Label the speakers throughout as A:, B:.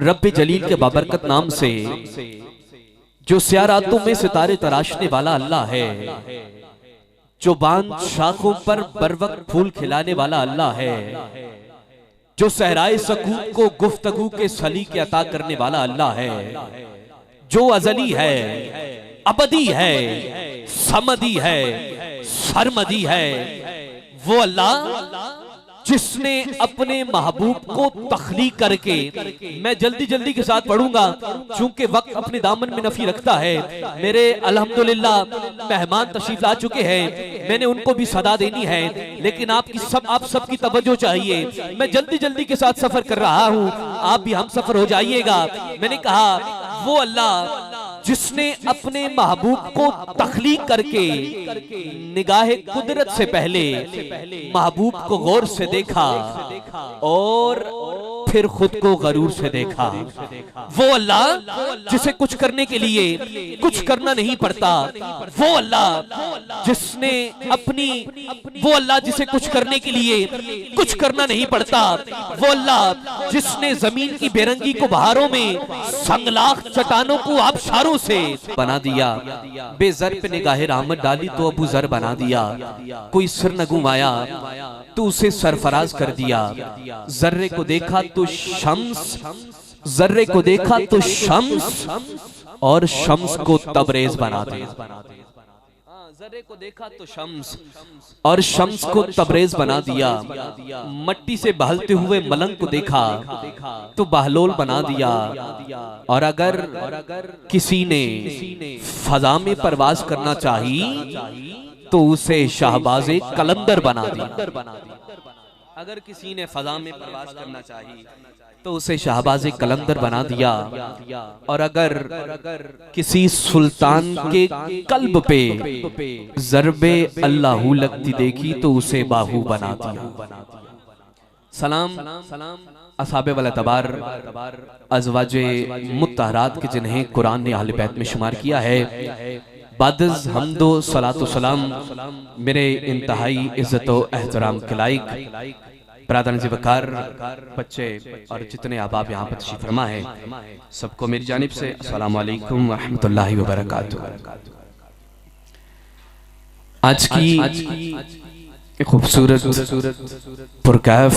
A: रब्बे जलील के बाबरकत नाम से जो स्या रातों में सितारे तराशने वाला अल्लाह है, जो बांध शाखों पर बरवक्त फूल खिलाने वाला अल्लाह है, जो सहराए सकूत को गुफ्तगू के सलीके अता करने वाला अल्लाह है, जो अजली है, अबदी है, समदी है, सरमदी है, वो अल्लाह जिसने अपने महबूब को तख्लीक करके, मैं जल्दी जल्दी के साथ पढ़ूंगा चूंकि वक्त अपने दामन में नफी रखता है। मेरे अल्हम्दुलिल्लाह मेहमान तशरीफ ला चुके हैं, मैंने उनको भी सदा देनी है, लेकिन आप सबकी तवज्जो चाहिए। मैं जल्दी जल्दी के साथ सफर कर रहा हूँ, आप भी हम सफर हो जाइएगा। मैंने कहा वो अल्लाह जिसने अपने महबूब को तख्लीक करके निगाहे कुदरत से पहले महबूब को गौर से देखा और फिर खुद को गरूर से देखा, वो अल्लाह जिसे कुछ करने के लिए कुछ करना नहीं पड़ता, वो अल्लाह जिसने वो अल्लाह जिसे कुछ करने के लिए कुछ करना नहीं पड़ता, वो अल्लाह जिसने जमीन की बेरंगी को बहारों में संगलाख चट्टानों को आबशारों से बना दिया, बेजर पे निगाहे रहमत डाली तो अबू जर बना दिया, कोई सिर न घुमाया तो उसे सरफराज कर दिया, जर्रे को देखा तो शम्स, जर्रे को देखा तो शम्स और शम्स को तबरेज बना दिया, जर्रे को देखा तो शम्स और शम्स को तबरेज बना दिया, मट्टी से बहलते हुए मलंग को देखा तो बहलोल बना दिया, और अगर किसी ने फजा में परवाज करना चाहिए तो उसे शाहबाज़े कलंदर बना दिया। अगर किसी ने फजा में परवाज करना चाहिए तो उसे शाहबाज़े कलंदर बना दिया, और अगर किसी सुल्तान के कल्ब पे ज़रबे अल्लाहू लगती देखी तो उसे बाहू बना दिया। सलाम असहाबे वाला तबार अज़वाजे मुत्तहरात के जिन्हें कुरान ने अहले बैत में शुमार किया है, बादज़ हम्दो सलातो सलाम मेरे इंतहाई इज्जत व एहतराम के लायक बरादरान ज़िवकार बच्चे और जितने अहबाब यहाँ पर तशरीफ़ फरमा है, सबको मेरी जानिब से अस्सलामु अलैकुम व रहमतुल्लाहि व बरकातुहू। आज की खूबसूरत पुरकैफ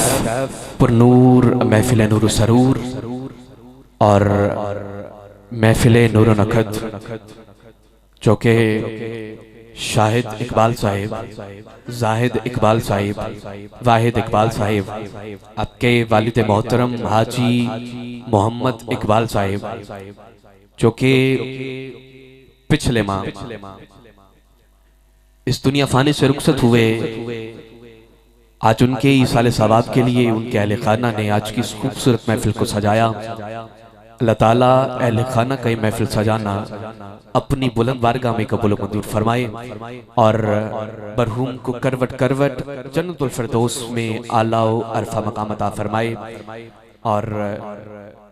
A: पुरनूर महफिल नूर सरूर और महफिल नूर नखद, जो के शाहिद इकबाल साहिब, जाहिद इकबाल साहिब, वाहिद इकबाल साहिब, आपके वालिद मोहतरम हाजी मोहम्मद इकबाल साहिब, जो के पिछले माह इस दुनिया फाने से रुखसत हुए, आज उनके इसाले सवाब के लिए उनके अहले खाना ने आज की इस खूबसूरत महफिल को सजाया। अल्लाह ताला अहले खाना का महफिल सजाना अपनी बुलंद बारगाह में कबूल मंजूर फरमाए, और मरहूम को करवट करवट जन्नतुल फिरदौस में आला व अरफा मकाम अता फरमाए, और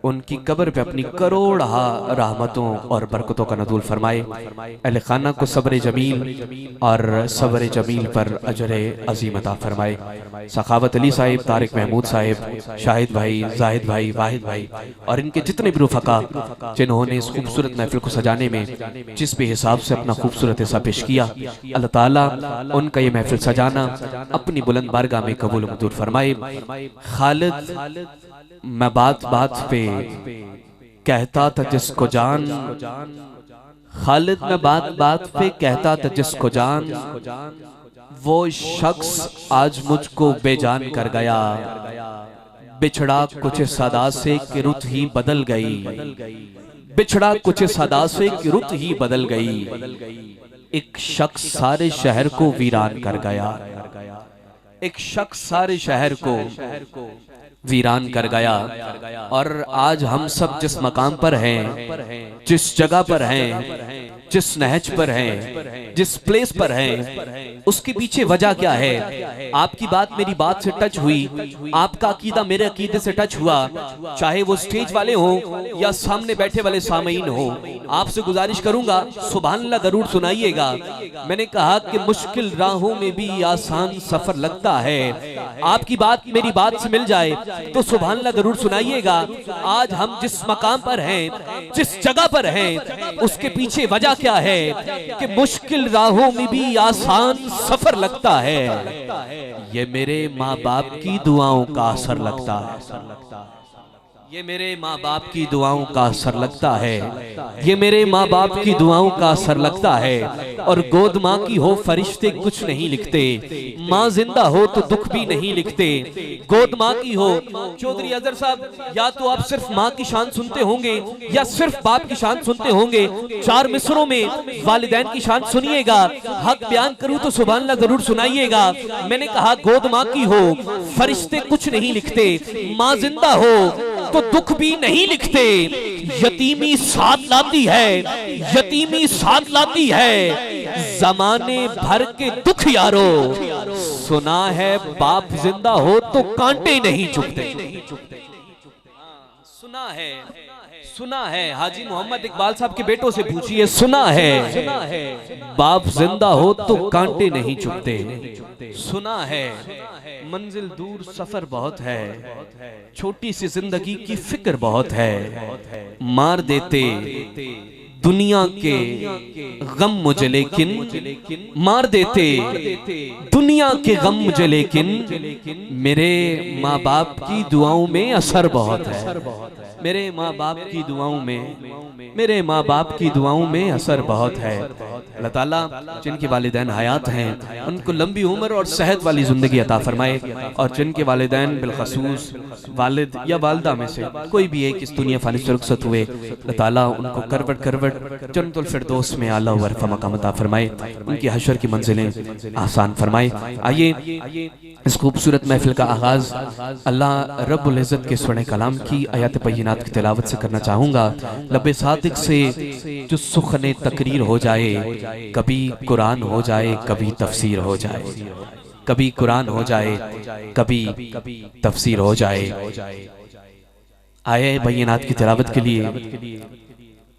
A: उनकी कब्र पे अपनी करोड़ रहमतों और बरकतों का नज़ूल फरमाए। अहले खाना को सब्र जमील और सब्र जमील पर अजर अजीम अता फरमाए। सखावत अली साहिब, तारिक महमूद साहिब, शाहिद भाई, जाहिद भाई, वाहिद भाई और इनके जितने भी रुफका जिन्होंने इस खूबसूरत महफिल को सजाने में जिस भी हिसाब से अपना खूबसूरत हिस्सा पेश किया, अल्लाह ताला उनका ये महफिल सजाना अपनी बुलंद बारगाह में कबूल मंजूर फरमाए। खालिद मैं बात बात पे कहता था जिसको जान, खालिद मैं बात बात पे कहता था जिसको जान, वो शख्स आज मुझको बेजान कर गया, बिछड़ा कुछ सदा से कि रुत ही बदल गई, बिछड़ा कुछ सदा से कि रुत ही बदल गई। एक शख्स सारे शहर को वीरान कर गया, एक शख्स सारे शहर को वीरान कर गया। और आज हम सब जिस मकाम पर हैं, जिस जगह पर हैं, जिस नहज पर हैं, जिस प्लेस पर हैं, उसके पीछे वजह क्या है? आपकी बात मेरी बात से टच हुई, आपका अकीदा मेरे अकीदे से टच हुआ, चाहे वो स्टेज वाले हो या सामने बैठे वाले सामईन हो, आपसे गुजारिश करूंगा सुभान अल्लाह जरूर सुनाइएगा। मैंने कहा कि मुश्किल राहों में भी आसान सफर लगता है। आपकी बात मेरी बात से मिल जाए तो सुभान अल्लाह जरूर सुनाइएगा। आज हम जिस मकाम पर हैं, जिस जगह पर हैं, उसके पीछे वजह क्या है कि मुश्किल राहों में भी आसान सफर लगता है। ये मेरे माँ बाप की दुआओं का असर लगता है, ये मेरे माँ बाप की दुआओं का असर लगता है, ये मेरे माँ बाप की दुआओं का असर लगता है। और गोद माँ की हो फरिश्ते कुछ नहीं लिखते, माँ जिंदा हो तो दुख भी नहीं लिखते। गोद माँ की हो, चौधरी अजहर साहब, या तो आप सिर्फ माँ की शान सुनते होंगे या सिर्फ बाप की शान सुनते होंगे। 4 मिसरों में वालिदैन की शान सुनिएगा। हक बयान करूं तो सुभान अल्लाह जरूर सुनाइएगा। मैंने कहा गोद माँ की हो फरिश्ते कुछ नहीं लिखते, माँ जिंदा हो तो दुख भी नहीं लिखते। यतीमी साथ लाती है, यतीमी साथ लाती है, जमाने भर के दुख यारो। सुना है बाप जिंदा हो तो कांटे नहीं चुभते। सुना है, सुना है, हाजी मोहम्मद इकबाल साहब के बेटों से पूछिए, सुना है बाप जिंदा हो तो कांटे नहीं चुभते। सुना है मंजिल दूर सफर बहुत है, छोटी सी जिंदगी की फिक्र बहुत है। मार देते दुनिया के गम मुझे लेकिन, मार देते दुनिया के गम मुझे लेकिन, मेरे माँ बाप की दुआओं में असर बहुत है। मेरे माँ बाप की दुआओं में, मेरे माँ बाप की दुआओं में असर बहुत है। अल्लाह ताला जिनके वालिदैन हयात हैं उनको लंबी उम्र और सेहत वाली जिंदगी अता फरमाए, और जिनके वालिदैन बिलखसूस वालिद या वालदा में से कोई भी एक इस दुनिया फानी से रुखसत हुए, अल्लाह ताला उनको करवट करवट जन्नतुल फिरदौस में आला वर्फ़ा मकाम अता फरमाए, उनकी हशर की मंजिलें आसान फरमाए। आइए इस खूबसूरत महफिल का आगाज अल्लाह रब्बुल इज़्ज़त के सुने कलाम की आयत बय्यिनात की तिलावत से करना चाहूँगा। लब्बे सादिक से जो सुखने तकरीर हो जाए, कभी कुरान हो जाए कभी तफसीर हो जाए, कभी कुरान हो जाए कभी तफसीर हो जाए। आए बय्यिनात की तिलावत के लिए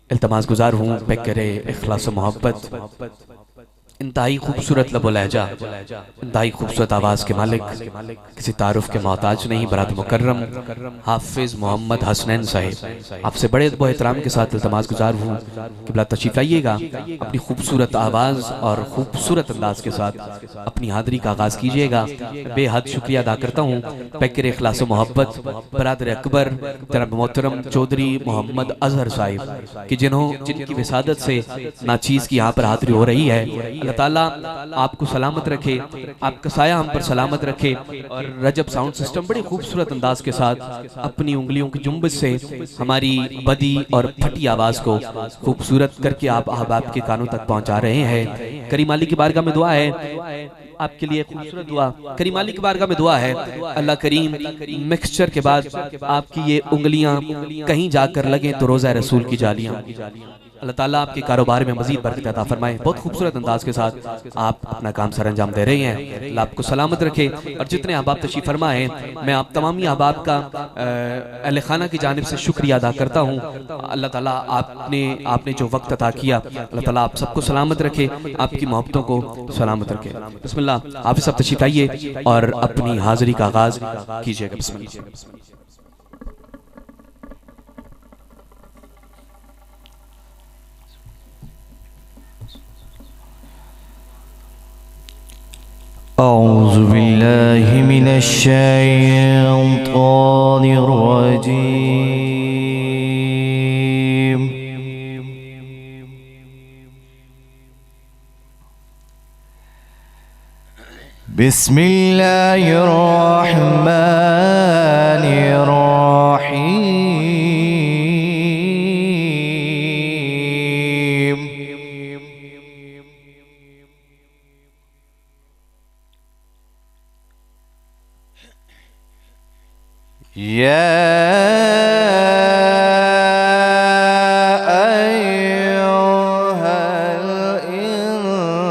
A: इल्तमास गुजार हूँ बेकरे इखलास व मोहब्बत। इंतहाई खूबसूरत लबो लहजा, इंतहाई खूबसूरत आवाज़ के मालिक, किसी तारुफ के मोहताज नहीं, बरात मुकर्रम हाफिज मोहम्मद हसनैन साहिब, आपसे बड़े अदब एहतराम के साथ इल्तमास गुजार हूँ कि बिला तशरीफ लाइएगा, अपनी खूबसूरत आवाज़ और खूबसूरत अंदाज के साथ अपनी हाज़री का आगाज़ कीजिएगा। बेहद शुक्रिया अदा करता हूँ पैकर इखलास मोहब्बत बरादर अकबर जनाब मोहतरम चौधरी मोहम्मद अजहर साहिब कि जिनकी विसादत से नाचीज़ की यहाँ पर हाज़री हो रही है। अल्लाह ताला आपको सलामत रखे, आपका साया हम पर सलामत रखे। और रजब साउंड सिस्टम बड़ी खूबसूरत अंदाज के साथ अपनी उंगलियों की जुम्बश से हमारी बदी और फटी आवाज़ को खूबसूरत करके आप अहबाब के कानों तक पहुँचा रहे हैं। करीम अली की बारगाह में दुआ है आपके लिए, खूबसूरत दुआ करीम अली की बारगाह में दुआ है। अल्लाह करीम मिक्सचर के बाद आपकी ये उंगलियां कहीं जाकर लगे तो रोज़ा रसूल की जालियां, अल्लाह ताला आपके कारोबार में मजीद बरकत अता फरमाए। बहुत खूबसूरत अंदाज के साथ आप अपना काम सर अंजाम दे रहे हैं, अल्लाह आपको सलामत रखे। और जितने अहबाब तशरीफ़ फरमा हैं, मैं आप तमामी अहबाब का अहले खाना की जानिब से शुक्रिया अदा करता हूँ। अल्लाह ताला आपने जो वक्त अता किया, अल्लाह ताला आप सबको सलामत रखे, आपकी मोहब्बतों को सलामत रखे। बिस्मिल्लाह, आप सब तशरीफ़ लाइए और अपनी हाज़िरी का आगाज़ कीजिएगा। बिस्मिल्लाह।
B: औज़ु बिल्लाहि मिनश शैतानिर रजीम। बिस्मिल्लाहिर रहमानिर रहीम। या अय्युहल इंसान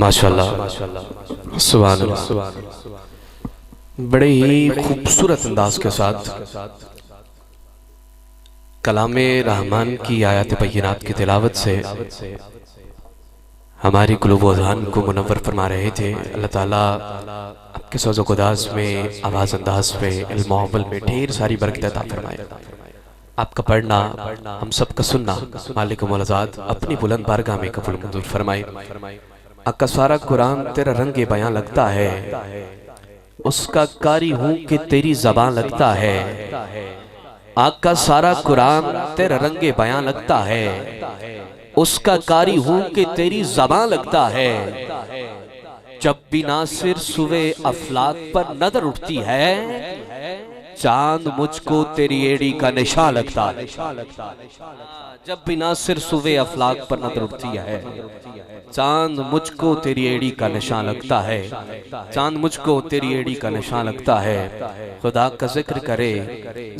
A: माशाल्लाह सुभान अल्लाह। बड़े ही खूबसूरत अंदाज के साथ कलामे रहमान की आयत बय्यिनात की तिलावत से हमारी कुलूब व अज़हान को मुनव्वर फरमा रहे थे। अल्लाह ताला आपके सौज़ो गुदास में, आवाज़ अंदाज में, इल्म व अमल में ढेर सारी बरकत अता फरमाए। आपका पढ़ना, हम सब का सुनना मालिक मौलाज़ाद अपनी बुलंद बारगाह में कबूल मंजूर फरमाए। आका सारा कुरान तेरा रंगे बयां लगता है, उसका कारी हूँ कि तेरी ज़बान लगता है। आका सारा कुरान तेरा रंगे बयां लगता है, उसका कारी हूँ कि तेरी ज़बान लगता है। जब भी नासिर सुवे अफलाक पर नजर उठती है, चांद मुझको तेरी एड़ी का निशान लगता है। जब भी नासिर सुवे अफलाक पर नजर उठती है, चांद मुझको तेरी एड़ी का निशान लगता है। चांद मुझको तेरी एड़ी का निशान लगता है। खुदा का जिक्र करे,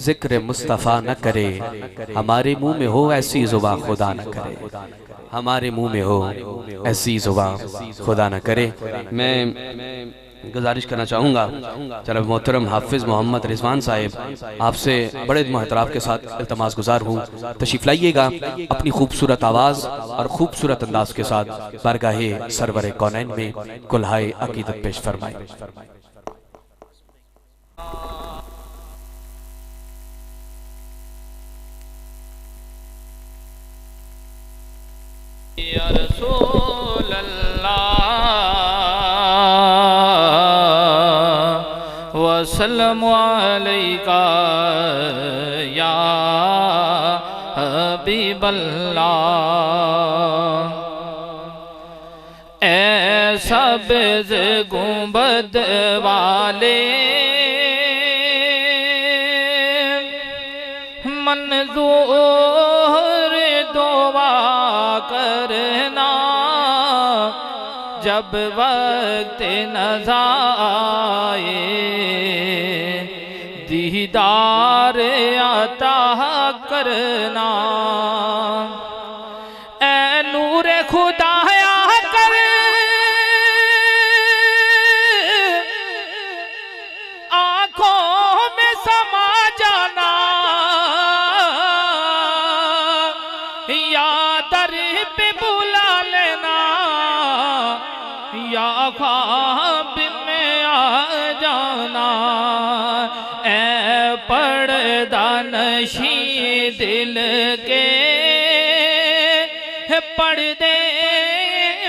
A: जिक्र मुस्तफ़ा न करे, हमारे मुंह में हो ऐसी जुबां खुदा न करे। हमारे मुंह में हो ऐसी जुबां खुदा न करे। मैं गुजारिश करना चाहूँगा जनाब मोहतरम हाफिज़ मोहम्मद रिजवान साहिब, आपसे बड़े मोहतराम के साथ इल्तमास गुजार हूँ, तशरीफ़ लाइएगा, अपनी खूबसूरत आवाज़ और खूबसूरत अंदाज के साथ बारगाहे सरवरे कौनैन में कुल्हाए अकीदत पेश फरमाए।
C: या रसूल अल्लाह वसल्लमु अलैका या हबीबल्लाह। ऐसा बेज़ गुंबद वाले मंजूर दुआ करना, जब वक्त नज़र आए दीदार अता करना। ए नूरे खुदाया कर नशी दिल के पर्दे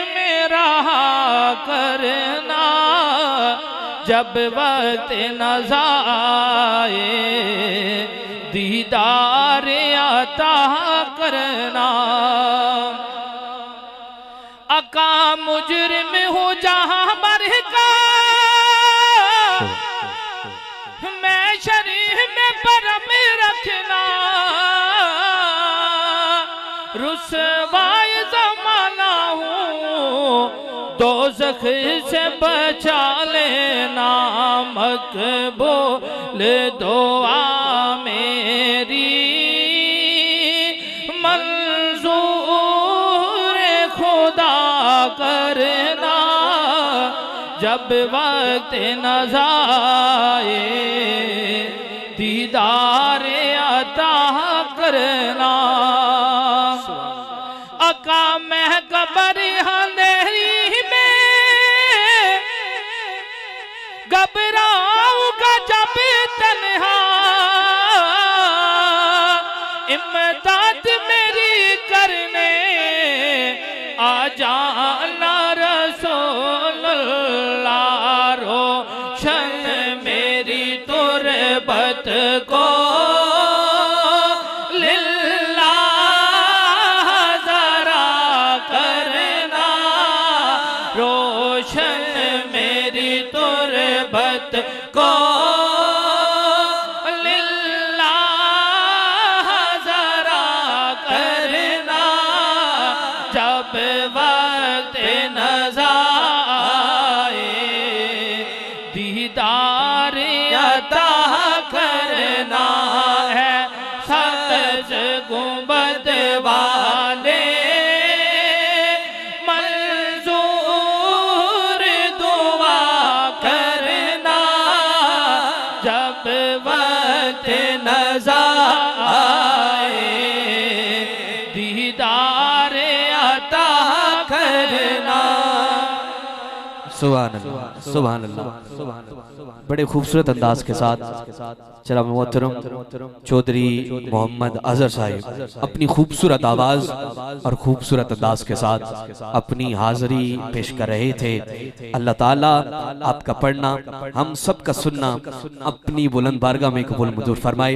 C: में रहा करना, जब वक्त नज़र आए दीदार अता करना। अका मुजरिम हो जहां मर का, मैं शरीफ में परम रखना, रुसवाए ज़माना हूँ दोज़ख से बचा लेना, मकबूल दुआ मेरी मंजूर खुदा करना, जब वक्त नज़र आए दीदार अता करना। अका मैं कबर अंधेरी में घबराऊंगा जब तन्हा, इमदाद मेरी करने आ जाना रसूल अल्लाह, रोशन मेरी तुरबत को को लिल्लाह ज़रा करना, जब वक्त नज़र आए दीदार अता करना है। सब्ज़ गुंबद वाले नज़र आए दीदार अता करना।
A: सुभान अल्लाह, सुभान अल्लाह। बड़े खूबसूरत अंदाज के साथ जनाब मोहतरम चौधरी मोहम्मद अजहर साहिब अपनी खूबसूरत आवाज़ और खूबसूरत अंदाज के साथ अपनी हाज़िरी पेश कर रहे थे। अल्लाह ताला आपका पढ़ना, हम सब का सुनना अपनी बुलंद बारगाह में कबूल मंजूर फरमाए।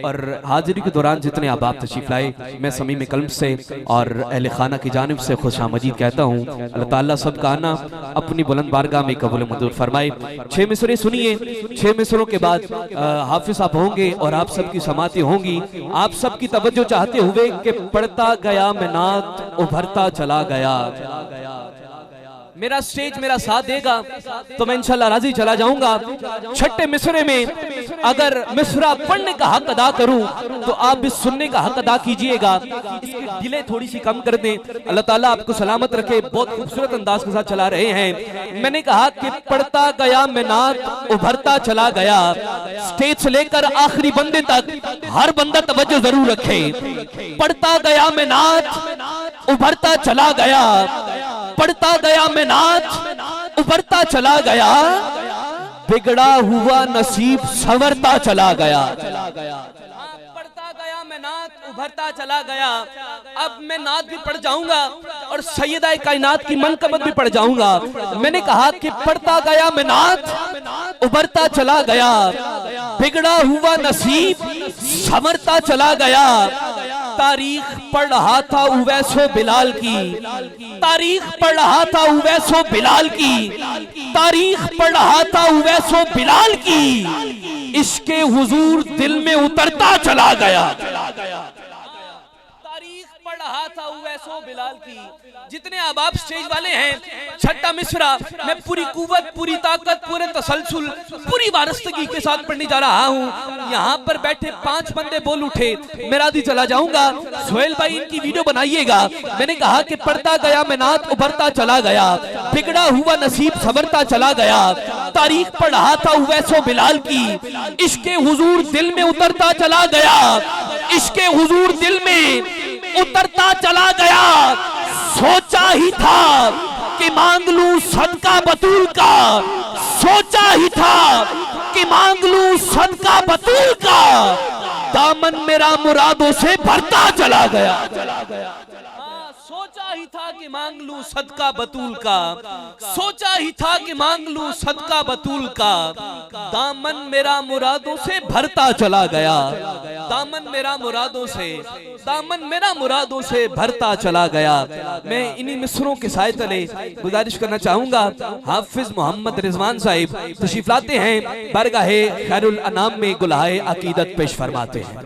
A: और हाज़िरी के दौरान जितने आप तशरीफ लाए, मैं समीम कल्ब से और अहले खाना की जानिब से खुशामदीद कहता हूँ। अल्लाह ताला सब का आना अपनी बुलंद बारगाह में कबूल मंजूर फरमाए। 6 मिसरे सुनिए, 6 मिसरों के बाद हाफिज साहब होंगे और आप सबकी समाती होंगी। आप सबकी तवज्जो चाहते हुए कि पढ़ता गया मैं नात उभरता चला गया। मेरा स्टेज मेरा साथ देगा तो मैं इंशाल्लाह राजी चला जाऊंगा। छठे मिसरे में अगर मिसरा पढ़ने का हक अदा करूं तो आप भी सुनने का हक अदा कीजिएगा। इसकी डिले थोड़ी सी कम कर दें। अल्लाह ताला आपको सलामत रखे। बहुत खूबसूरत अंदाज के साथ चला रहे हैं। मैंने कहा कि पढ़ता गया मैं नात उभरता चला गया। स्टेज से लेकर आखिरी बंदे तक हर बंदा तवज्जो जरूर रखे। पढ़ता गया मैं नात उभरता चला गया, पढ़ता गया मैं नात उभरता चला गया, बिगड़ा हुआ नसीब संवरता चला गया। पढ़ता गया मैं नात उभरता चला गया। अब मैं नात भी पढ़ जाऊंगा और सैयदा कायनात की मनकबत भी पढ़ जाऊंगा। मैंने कहा कि पढ़ता गया मैं नात उभरता चला गया, बिगड़ा हुआ नसीब संवरता चला गया। तारीख पढ़ रहा था उवैसो बिलाल की, तारीख पढ़ रहा था उवैसो बिलाल की, तारीख पढ़ रहा था उवैसो बिलाल की। इसके हुजूर दिल में उतरता चला गया। तारीख पढ़ रहा था उवैसो बिलाल की। जितने अहबाब स्टेज वाले हैं, छठा मिसरा मैं पूरी कुव्वत, पूरी ताकत, पूरे तसलसल, पूरी वारस्तगी के साथ पढ़ने जा रहा हूँ। यहाँ पर बैठे 5 बंदे बोल उठे, मैं राजी चला जाऊंगा। सोहेल भाई इनकी वीडियो बनाइएगा। मैंने कहा कि पढ़ता गया मैं नात उभरता चला गया, बिगड़ा हुआ नसीब संवरता चला गया। तारीख पढ़ रहा था उवैसो बिलाल की, इसके हुजूर दिल में उतरता चला गया, इसके हुजूर दिल में उतरता चला गया। सोचा ही था कि मांग लूं सदका बतूल का, सोचा ही था कि मांग लूं सदका बतूल का। दामन मेरा मुरादों से भरता चला गया। सोचा ही था कि मांग लूं सदका बतूल का, सोचा ही था कि मांग लूं सदका बतूल का, दामन मेरा मुरादों से भरता चला गया। दामन मेरा मुरादों से, दामन मेरा मुरादों से भरता चला गया। मैं इन्हीं मिसरों के साए तले गुजारिश करना चाहूंगा, हाफिज मोहम्मद रिजवान साहिब तशरीफ लाते हैं, बारगाहे खैरुल अनाम में गुलहाए अकीदत पेश फरमाते हैं।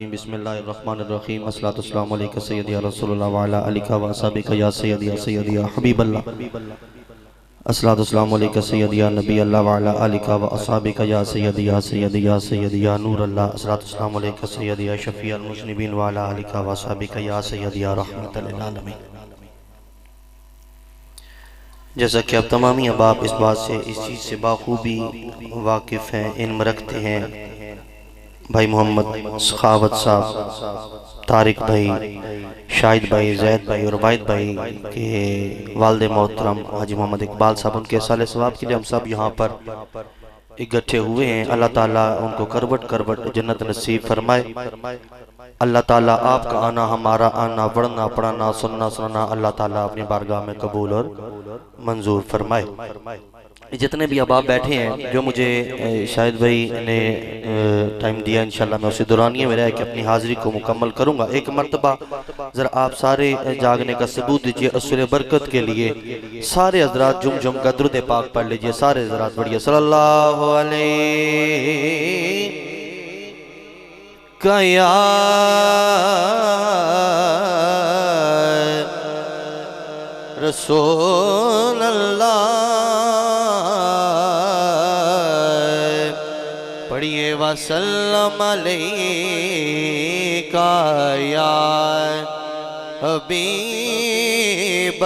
D: बिस्मिल्लाहिर्रहमानिर्रहीम अस्सलातु वस्सलामु अलैका सय्यदी या रसूलुल्लाह व अला आलिका व असहाबिका या सय्यदी या हबीबल्लाह अस्सलातु वस्सलामु अलैका सय्यदी या नबी अल्लाह व अला आलिका व असहाबिका या सय्यदी या नूर अल्लाह अस्सलातु वस्सलामु अलैका सय्यदी या शफीअल मुज़निबीन व अला आलिका व असहाबिका या सय्यदी या रहमतल लिल आलमीन। जैसा कि अब तमाम अहबाब इस बात से, इस चीज़ से बाखूबी वाकिफ़ हैं, इल्म रखते हैं, भाई मोहम्मद सखावत साहब, तारिक भाई, शाहिद भाई, जैद भाई और वाहिद भाई के वालिद मोहतरम हाजी मोहम्मद इकबाल साहब, उनके साले सवाब के लिए हम सब यहाँ पर इकट्ठे हुए हैं। अल्लाह ताला उनको करवट करवट जन्नत नसीब फरमाए। अल्लाह ताला आपका आना, हमारा आना, पढ़ना पढ़ना, सुनना सुनना अल्लाह ताला अपनी बारगाह में कबूल और मंजूर फरमाए। जितने भी अहबाब बैठे हैं, जो मुझे शाहिद भाई ने टाइम दिया, इंशाल्लाह मैं उसी दौरानिए में रह के अपनी हाज़िरी को मुकम्मल करूँगा। एक मरतबा ज़रा आप सारे जागने का सबूत दीजिए असुर बरकत के लिए। सारे हज़रात जुम जुम का दुरूद पाक पढ़ लीजिए, सारे हज़रात बढ़िया सल्लल्लाहु अलैहि या रसूल अल्लाह, पढ़िए वसल्लम अलैका या हबीब